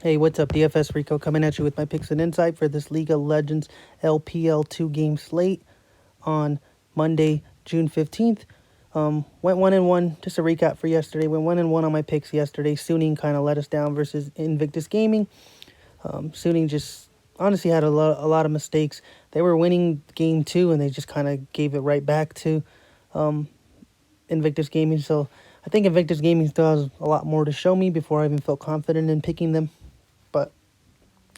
Hey, what's up? DFS Rico coming at you with my picks and insight for this League of Legends LPL 2-game slate on Monday, June 15th. Went 1-1. Just a recap for yesterday. Went 1-1 on my picks yesterday. Suning kind of let us down versus Invictus Gaming. Suning just honestly had a lot of mistakes. They were winning game two and they just kind of gave it right back to Invictus Gaming. So I think Invictus Gaming still has a lot more to show me before I even felt confident in picking them. But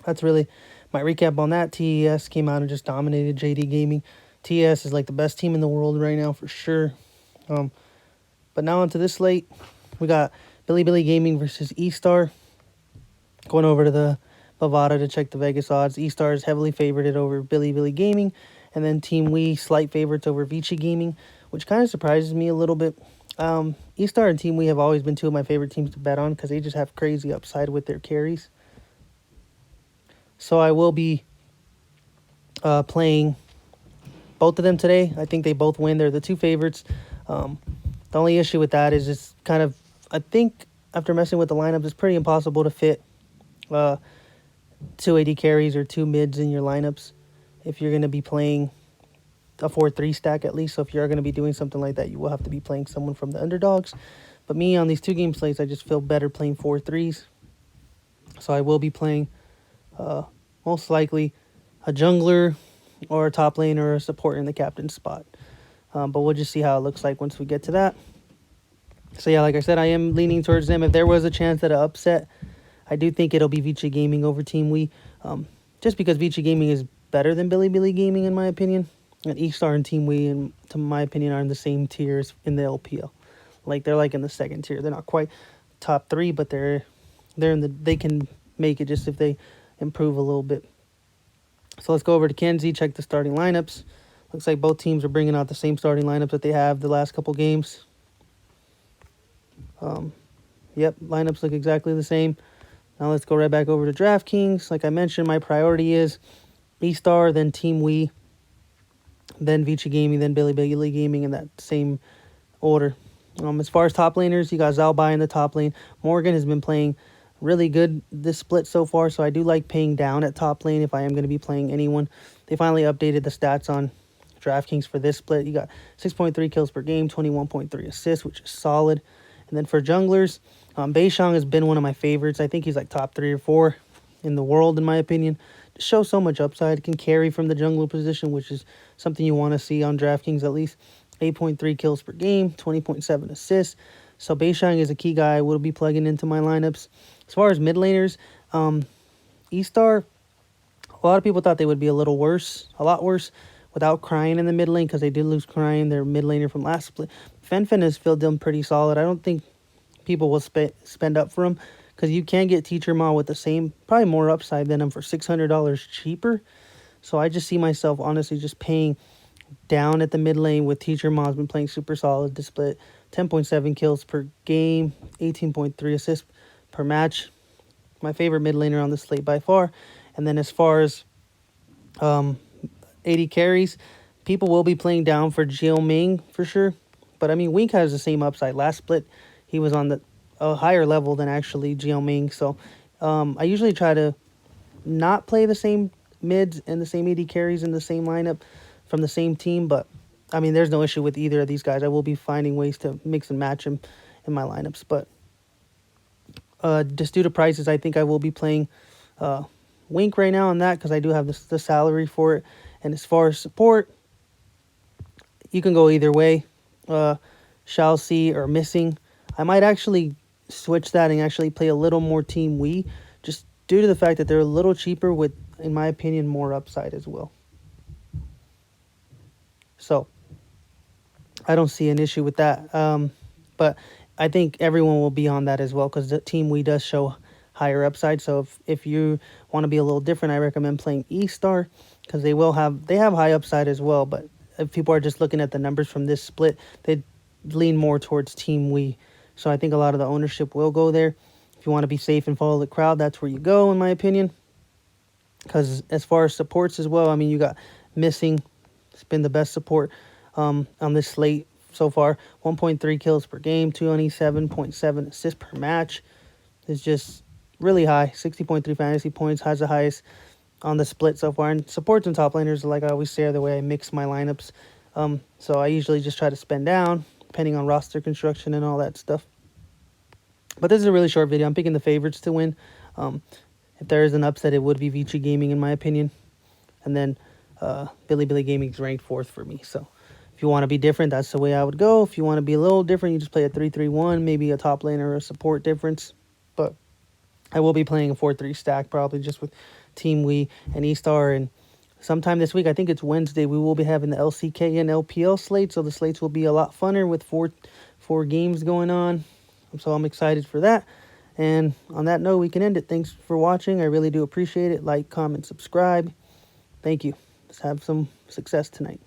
that's really my recap on that. TES came out and just dominated JD Gaming. TES is like the best team in the world right now for sure. But now onto this slate, we got Billy Gaming versus E-Star. Going over to the Bovada to check the Vegas odds. E-Star is heavily favorited over Billy Gaming. And then Team Wii, slight favorites over Vici Gaming, which kind of surprises me a little bit. E-Star and Team Wii have always been two of my favorite teams to bet on because they just have crazy upside with their carries. So I will be playing both of them today. I think they both win. They're the two favorites. The only issue with that is it's kind of, I think after messing with the lineup, it's pretty impossible to fit two AD carries or two mids in your lineups if you're going to be playing a 4-3 stack at least. So if you're going to be doing something like that, you will have to be playing someone from the underdogs. But me on these 2-game slates, I just feel better playing 4-3s. So I will be playing most likely a jungler or a top lane or a support in the captain's spot. But we'll just see how it looks like once we get to that. So yeah, like I said, I am leaning towards them. If there was a chance at an upset, I do think it'll be Vici Gaming over Team Wii. Just because Vici Gaming is better than Billy Gaming in my opinion. And E-Star and Team Wii, in to my opinion, are in the same tiers in the LPL. Like they're like in the second tier. They're not quite top three, but they're in the, they can make it just if they improve a little bit. So let's go over to Kenzie, check the starting lineups. Looks like both teams are bringing out the same starting lineups that they have the last couple games. Yep, lineups look exactly the same. Now let's go right back over to DraftKings. Like I mentioned, my priority is E-Star, then Team Wii, then Vici Gaming, then Billy Gaming in that same order. As far as top laners, you got Zalbai in the top lane. Morgan has been playing really good this split so far, so I do like paying down at top lane if I am going to be playing anyone. They finally updated the stats on DraftKings for this split. You got 6.3 kills per game, 21.3 assists, which is solid. And then for junglers, Beishang has been one of my favorites. I think he's like top 3 or 4 in the world, in my opinion. Just shows so much upside. Can carry from the jungler position, which is something you want to see on DraftKings at least. 8.3 kills per game, 20.7 assists. So Beishang is a key guy I will be plugging into my lineups. As far as mid laners, E-Star, a lot of people thought they would be a lot worse without Crying in the mid lane because they did lose Crying, their mid laner from last split. Fen has filled them pretty solid. I don't think people will spend up for him because you can get Teacher Ma with the same, probably more upside than him for $600 cheaper. So I just see myself honestly just paying down at the mid lane with Teacher Ma's been playing super solid this split. 10.7 kills per game, 18.3 assists per match. My favorite mid laner on the slate by far. And then as far as 80 carries, people will be playing down for Jiao Ming for sure. But I mean, Wink has the same upside. Last split, he was on a higher level than actually Jiao Ming. So I usually try to not play the same mids and the same 80 carries in the same lineup from the same team, but I mean, there's no issue with either of these guys. I will be finding ways to mix and match them in my lineups, but just due to prices, I think I will be playing Wink right now on that because I do have the salary for it. And as far as support, you can go either way. Shall see or missing. I might actually switch that and actually play a little more Team Wii, just due to the fact that they're a little cheaper with, in my opinion, more upside as well. So I don't see an issue with that. But I think everyone will be on that as well because the Team Wii does show higher upside. So if you want to be a little different, I recommend playing E-Star because they have high upside as well. But if people are just looking at the numbers from this split, they lean more towards Team Wii. So I think a lot of the ownership will go there. If you want to be safe and follow the crowd, that's where you go, in my opinion. Because as far as supports as well, I mean, you got Missing. It's been the best support on this slate so far. 1.3 kills per game, 27.7 assists per match. It's just really high. 60.3 fantasy points, has the highest on the split so far. And supports and top laners, like I always say, are the way I mix my lineups. So I usually just try to spend down, depending on roster construction and all that stuff. But this is a really short video. I'm picking the favorites to win. If there is an upset, it would be Vici Gaming, in my opinion. And then Billy Gaming's ranked 4th for me. So if you want to be different, that's the way I would go. If you want to be a little different, you just play a 3-3-1, maybe a top laner or a support difference. But I will be playing a 4-3 stack, probably just with Team Wii and E-Star. And sometime this week, I think it's Wednesday, we will be having the LCK and LPL slate. So the slates will be a lot funner with four games going on. So I'm excited for that. And on that note, we can end it. Thanks for watching. I really do appreciate it. Like, comment, subscribe. Thank you. Let's have some success tonight.